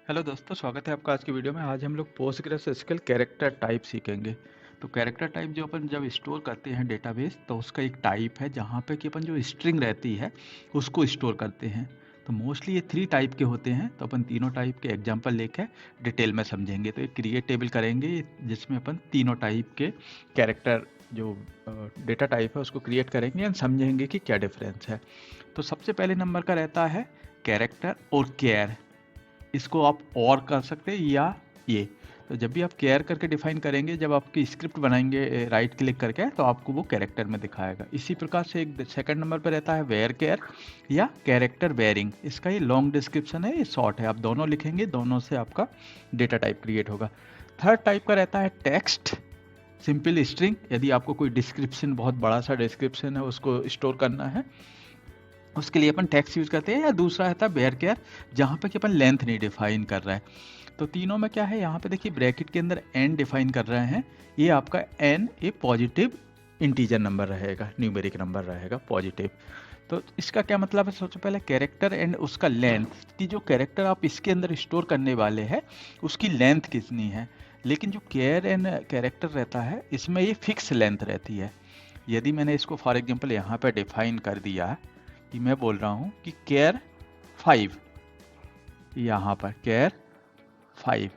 Hello दोस्तों, स्वागत है आपका आज की वीडियो में। आज हम लोग पोस्टग्रेस एसक्यूएल कैरेक्टर टाइप सीखेंगे। तो कैरेक्टर टाइप जो अपन जब स्टोर करते हैं डेटाबेस, तो उसका एक टाइप है जहाँ पे कि अपन जो स्ट्रिंग रहती है उसको स्टोर करते हैं। तो मोस्टली ये 3 टाइप के होते हैं, तो अपन तीनों टाइप के एग्जांपल लेकर डिटेल में समझेंगे। तो एक क्रिएट टेबल करेंगे जिसमें अपन तीनों टाइप के कैरेक्टर जो डेटा टाइप है उसको क्रिएट करेंगे एंड समझेंगे कि क्या डिफरेंस है। तो सबसे पहले नंबर का रहता है कैरेक्टर और केयर। इसको आप और कर सकते हैं या ये। तो जब भी आप केयर करके डिफाइन करेंगे, जब आपकी स्क्रिप्ट बनाएंगे राइट क्लिक करके, तो आपको वो कैरेक्टर में दिखाएगा। इसी प्रकार से एक सेकंड नंबर पर रहता है वेयर केयर या कैरेक्टर वेयरिंग। इसका ये लॉन्ग डिस्क्रिप्शन है, ये शॉर्ट है, आप दोनों लिखेंगे, दोनों से आपका डेटा टाइप क्रिएट होगा। थर्ड टाइप का रहता है टेक्स्ट सिंपल स्ट्रिंग। यदि आपको कोई डिस्क्रिप्शन, बहुत बड़ा सा डिस्क्रिप्शन है, उसको स्टोर करना है, उसके लिए अपन टेक्स्ट यूज करते हैं। या दूसरा है बेयर केयर, जहाँ पे कि अपन लेंथ नहीं डिफाइन कर रहे हैं। तो तीनों में क्या है, यहाँ पे देखिए ब्रैकेट के अंदर एन डिफाइन कर रहे हैं। ये आपका N a positive integer number रहेगा, न्यूमेरिक नंबर रहेगा पॉजिटिव। तो इसका क्या मतलब है, सबसे पहले कैरेक्टर एंड उसका लेंथ, कि जो कैरेक्टर आप इसके अंदर स्टोर करने वाले हैं उसकी लेंथ कितनी है। लेकिन जो केयर एंड कैरेक्टर रहता है, इसमें ये फिक्स लेंथ रहती है। यदि मैंने इसको फॉर एग्जांपल यहाँ पे डिफाइन कर दिया कि मैं बोल रहा हूँ कि केयर 5, यहाँ पर केयर 5,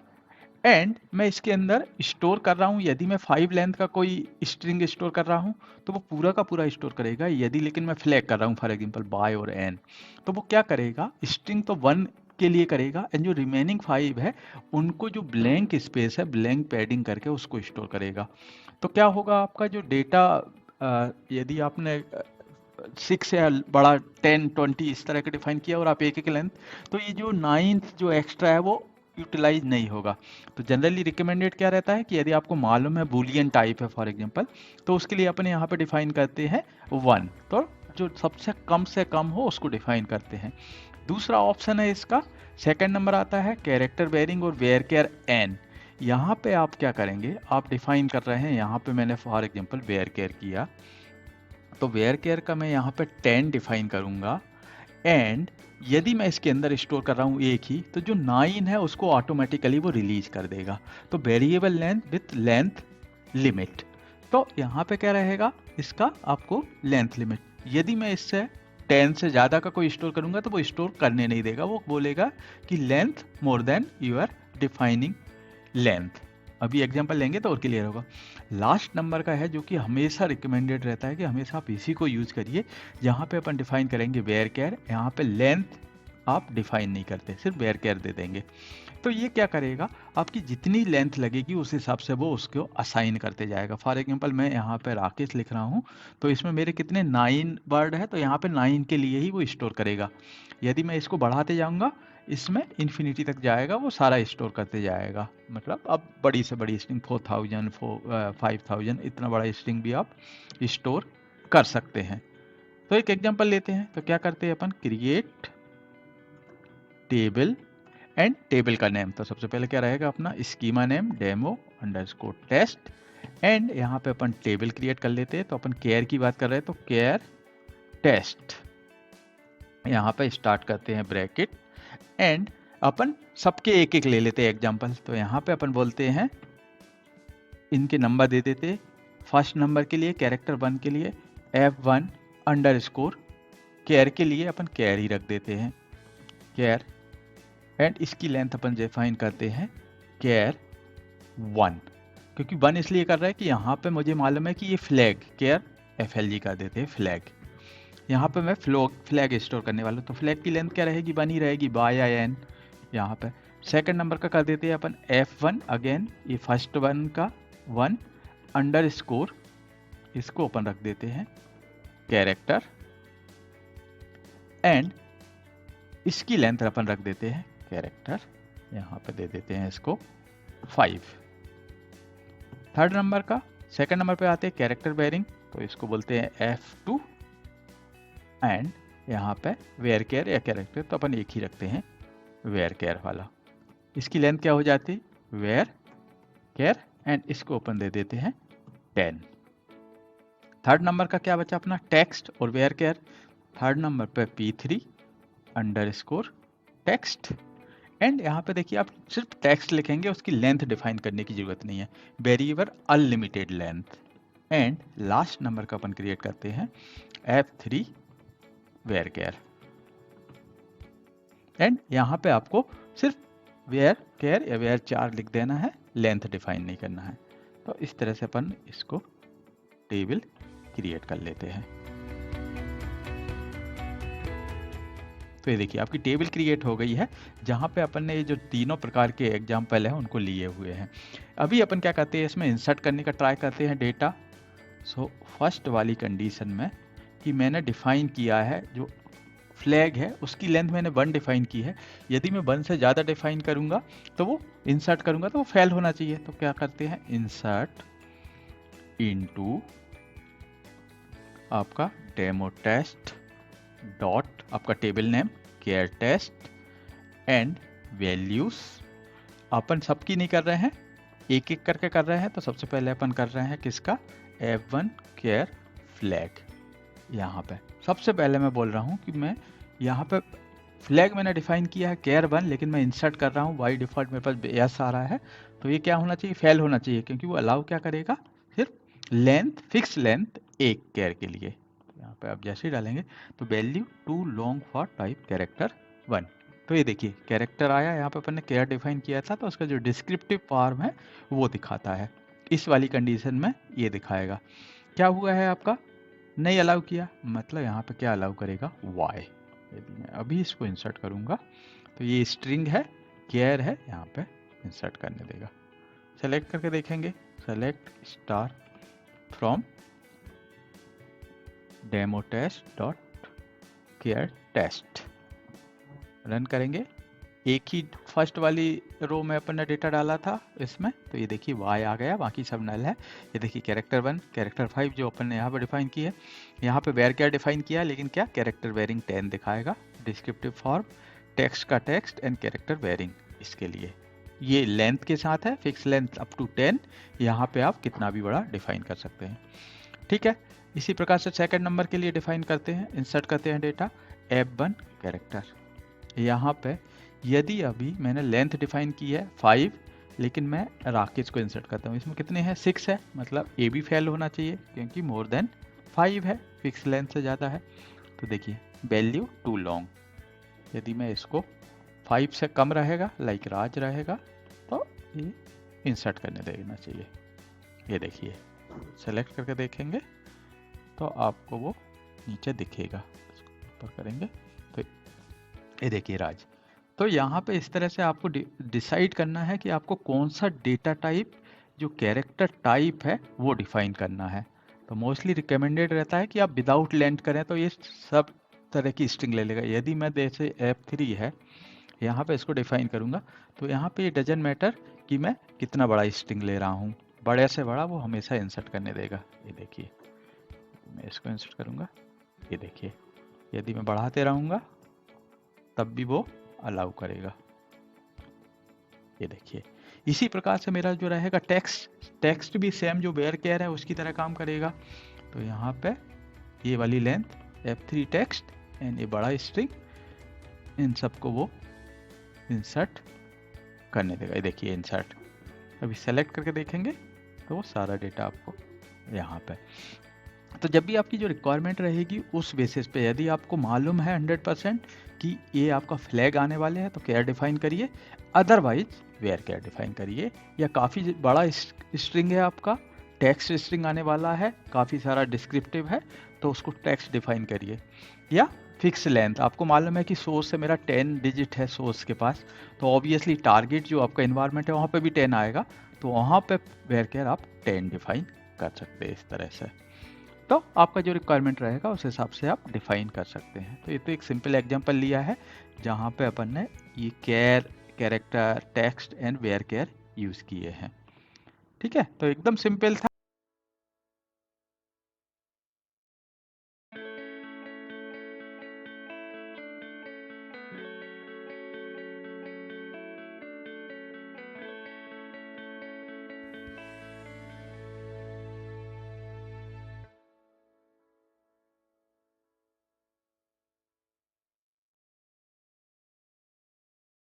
एंड मैं इसके अंदर स्टोर कर रहा हूँ। यदि मैं 5 लेंथ का कोई स्ट्रिंग स्टोर कर रहा हूँ तो वो पूरा का पूरा स्टोर करेगा। यदि लेकिन मैं फ्लैग कर रहा हूँ फॉर एग्जांपल बाय और एन, तो वो क्या करेगा, स्ट्रिंग तो 1 के लिए करेगा एंड जो रिमेनिंग 5 है उनको जो ब्लैंक स्पेस है, ब्लैंक पैडिंग करके उसको स्टोर करेगा। तो क्या होगा, आपका जो डेटा, यदि आपने 6 या बड़ा 10 20 इस तरह का डिफाइन किया और आप एक एक लेंथ, तो ये जो 9th जो एक्स्ट्रा है वो यूटिलाइज नहीं होगा। तो जनरली रिकमेंडेड क्या रहता है कि यदि आपको मालूम है बूलियन टाइप है फॉर एग्जांपल, तो उसके लिए अपन यहाँ पे डिफाइन करते हैं 1। तो जो सबसे कम से कम हो उसको डिफाइन करते हैं। दूसरा ऑप्शन है इसका, सेकंड नंबर आता है कैरेक्टर वेयरिंग और वेयर केयर एन। यहाँ पे आप क्या करेंगे, आप डिफाइन कर रहे हैं, यहाँ पे मैंने फॉर एग्जांपल वेयर केयर किया, तो वेयर केयर का मैं यहाँ पे 10 डिफाइन करूंगा। एंड यदि मैं इसके अंदर स्टोर कर रहा हूँ एक ही, तो जो 9 है उसको ऑटोमेटिकली वो रिलीज कर देगा। तो variable length with length limit. तो यहाँ पे क्या रहेगा, इसका आपको लेंथ लिमिट। यदि मैं इससे 10 से ज़्यादा का कोई स्टोर करूंगा तो वो स्टोर करने नहीं देगा, वो बोलेगा कि length more than you are defining length. अभी एग्जांपल लेंगे तो और क्लियर होगा। लास्ट नंबर का है जो कि हमेशा रिकमेंडेड रहता है कि हमेशा आप इसी को यूज करिए, जहाँ पे अपन डिफाइन करेंगे वेयर केयर। यहाँ पे लेंथ आप डिफाइन नहीं करते, सिर्फ वेयर केयर दे देंगे। तो ये क्या करेगा, आपकी जितनी लेंथ लगेगी उस हिसाब से वो उसको असाइन करते जाएगा। फॉर एग्जांपल मैं यहाँ पे राकेश लिख रहा हूँ, तो इसमें मेरे कितने 9 वर्ड है, तो यहाँ पे 9 के लिए ही वो स्टोर करेगा। यदि मैं इसको बढ़ाते जाऊँगा, इसमें इन्फिनिटी तक जाएगा, वो सारा स्टोर करते जाएगा। मतलब अब बड़ी से बड़ी स्ट्रिंग 4000 5000 इतना बड़ा स्ट्रिंग भी आप स्टोर कर सकते हैं। तो एक एग्जांपल लेते हैं। तो क्या करते हैं अपन, क्रिएट टेबल एंड टेबल का नेम। तो सबसे पहले क्या रहेगा अपना schema name demo underscore test, and यहाँ पे अपन टेबल क्रिएट कर लेते हैं। तो अपन केयर की बात कर रहे हैं, तो केयर टेस्ट, यहाँ पे स्टार्ट करते हैं ब्रैकेट, एंड अपन सबके एक एक ले लेते हैं एग्जांपल। तो यहाँ पे अपन बोलते हैं, इनके नंबर दे देते। फर्स्ट नंबर के लिए कैरेक्टर 1 के लिए F1 अंडरस्कोर, केयर के लिए अपन केयर ही रख देते हैं, केयर, एंड इसकी लेंथ अपन डिफाइन करते हैं केयर 1। क्योंकि 1 इसलिए कर रहा है कि यहाँ पे मुझे मालूम है कि ये फ्लैग केयर FLG का देते हैं फ्लैग। यहाँ पे मैं फ्लैग स्टोर करने वाला हूँ, तो फ्लैग की लेंथ क्या रहेगी, 1 ही रहेगी, बाय या एन। यहाँ पे सेकंड नंबर का कर देते हैं अपन F1, अगेन ये फर्स्ट वन का 1 अंडरस्कोर, इसको अपन रख देते हैं कैरेक्टर, एंड इसकी लेंथ अपन रख देते हैं कैरेक्टर, यहाँ पे दे देते हैं इसको 5। थर्ड नंबर का, सेकंड नंबर पे आते हैं कैरेक्टर वेयरिंग, तो इसको बोलते हैं F2, एंड यहाँ पे वेयर केयर या कैरेक्टर, तो अपन एक ही रखते हैं वेयर केयर वाला। इसकी लेंथ क्या हो जाती, वेयर केयर, एंड इसको अपन दे देते हैं 10। थर्ड नंबर का क्या बचा अपना, टेक्स्ट और वेयर केयर। थर्ड नंबर पे P3 अंडरस्कोर टेक्स्ट, एंड यहाँ पे देखिए आप सिर्फ टेक्स्ट लिखेंगे, उसकी लेंथ डिफाइन करने की जरूरत नहीं है, variable unlimited length. And last number का अपन क्रिएट करते हैं F3 वेयर केयर। एंड यहाँ पे आपको सिर्फ वेयर केयर या वेयर 4 लिख देना है, लेंथ डिफाइन नहीं करना है। तो इस तरह से अपन इसको टेबल क्रिएट कर लेते हैं। तो ये देखिए आपकी टेबल क्रिएट हो गई है, जहाँ पे अपन ने ये जो तीनों प्रकार के एग्जाम्पल हैं उनको लिए हुए हैं। अभी अपन क्या करते हैं, इसमें इंसर्ट करने का ट्राई करते हैं डेटा। सो फर्स्ट वाली कंडीशन में कि मैंने डिफाइन किया है जो फ्लैग है उसकी लेंथ मैंने 1 डिफाइन की है, यदि मैं 1 से ज़्यादा डिफाइन करूँगा तो वो इंसर्ट करूँगा तो वो फेल होना चाहिए। तो क्या करते हैं, इंसर्ट इनटू आपका डेमो टेस्ट डॉट आपका table name care test and values. अपन सबकी नहीं कर रहे हैं, एक एक करके कर रहे हैं। तो सबसे पहले अपन कर रहे हैं किसका, F1 केयर फ्लैग। यहाँ पे सबसे पहले मैं बोल रहा हूँ कि मैं यहाँ पे फ्लैग मैंने डिफाइन किया है केयर 1, लेकिन मैं इंसर्ट कर रहा हूँ बाई डिफॉल्ट मेरे पास यस आ रहा है। तो ये क्या होना चाहिए, फेल होना चाहिए, क्योंकि वो अलाउ क्या करेगा, सिर्फ लेंथ, फिक्स लेंथ एक केयर के लिए। यहाँ पे आप जैसे ही डालेंगे तो value too long for type character 1। तो ये देखिए कैरेक्टर आया, यहाँ पे अपन ने केयर डिफाइन किया था तो उसका जो डिस्क्रिप्टिव फॉर्म है वो दिखाता है। इस वाली कंडीशन में ये दिखाएगा। क्या हुआ है आपका, नहीं अलाउ किया, मतलब यहाँ पे क्या अलाउ करेगा, y। यदि मैं अभी इसको इंसर्ट करूँगा तो ये स्ट्रिंग है, केयर है, यहाँ पे इंसर्ट करने देगा। सेलेक्ट करके देखेंगे, select star from demo test dot char test, run करेंगे। एक ही फर्स्ट वाली रो में अपन ने डेटा डाला था इसमें, तो ये देखिए y आ गया, बाकी सब नल है। ये देखिए कैरेक्टर 1, कैरेक्टर 5 जो अपन ने यहाँ पे डिफाइन की है, यहाँ पे वेयर क्या डिफाइन किया, लेकिन क्या कैरेक्टर वेयरिंग 10 दिखाएगा। डिस्क्रिप्टिव फॉर्म, टेक्स्ट का टेक्स्ट एंड कैरेक्टर वेयरिंग, इसके लिए ये लेंथ के साथ है, फिक्स लेंथ अप टू 10। यहाँ पे आप कितना भी बड़ा डिफाइन कर सकते हैं, ठीक है। इसी प्रकार से सेकेंड नंबर के लिए डिफाइन करते हैं, इंसर्ट करते हैं डेटा F1 कैरेक्टर। यहाँ पे यदि अभी मैंने लेंथ डिफाइन की है 5, लेकिन मैं राकेश को इंसर्ट करता हूँ, इसमें कितने हैं, 6 है, मतलब ए भी फेल होना चाहिए क्योंकि मोर देन 5 है, फिक्स लेंथ से ज़्यादा है। तो देखिए वैल्यू टू लॉन्ग, यदि मैं इसको 5 से कम रहेगा, लाइक राज रहेगा, तो ये इंसर्ट करने देना चाहिए। ये देखिए सेलेक्ट करके देखेंगे तो आपको वो नीचे दिखेगा, ऊपर करेंगे तो ये देखिए राज। तो यहाँ पे इस तरह से आपको डिसाइड करना है कि आपको कौन सा डेटा टाइप, जो कैरेक्टर टाइप है वो डिफाइन करना है। तो मोस्टली रिकमेंडेड रहता है कि आप विदाउट लेंथ करें, तो ये सब तरह की स्ट्रिंग ले लेगा। यदि मैं जैसे F3 है, यहाँ पे इसको डिफाइन करूँगा, तो यहाँ पे ये डजंट मैटर कि मैं कितना बड़ा स्ट्रिंग ले रहा हूँ, बड़े से बड़ा वो हमेशा इंसर्ट करने देगा। ये देखिए मैं इसको इंसर्ट करूँगा, ये देखिए यदि मैं बढ़ाते रहूँगा तब भी वो अलाउ करेगा। ये देखिए इसी प्रकार से मेरा जो रहेगा टेक्स्ट भी सेम जो वेयर केयर है उसकी तरह काम करेगा। तो यहाँ पे ये वाली लेंथ F3 टेक्स्ट एंड ये बड़ा स्ट्रिंग, इन सबको वो इंसर्ट करने देगा। ये देखिए इंसर्ट, अभी सेलेक्ट करके देखेंगे तो वो सारा डेटा आपको यहाँ पे। तो जब भी आपकी जो रिक्वायरमेंट रहेगी उस बेसिस पे, यदि आपको मालूम है 100% कि ये आपका फ्लैग आने वाले हैं तो केयर डिफाइन करिए, अदरवाइज वेयर केयर डिफाइन करिए। या काफ़ी बड़ा स्ट्रिंग है आपका, टेक्स्ट स्ट्रिंग आने वाला है, काफ़ी सारा डिस्क्रिप्टिव है, तो उसको टेक्स्ट डिफाइन करिए। या फिक्स लेंथ, आपको मालूम है कि सोर्स से मेरा 10 डिजिट है सोर्स के पास, तो ऑब्वियसली टारगेट जो आपका इन्वायरमेंट है वहाँ पे भी 10 आएगा, तो वहाँ पे वेयर केयर आप 10 डिफाइन कर सकते हैं इस तरह से। तो आपका जो रिक्वायरमेंट रहेगा उस हिसाब से आप डिफाइन कर सकते हैं। तो ये तो एक सिंपल एग्जांपल लिया है जहाँ पे अपन ने ये char, character, text and varchar use किए हैं, ठीक है। तो एकदम सिंपल था।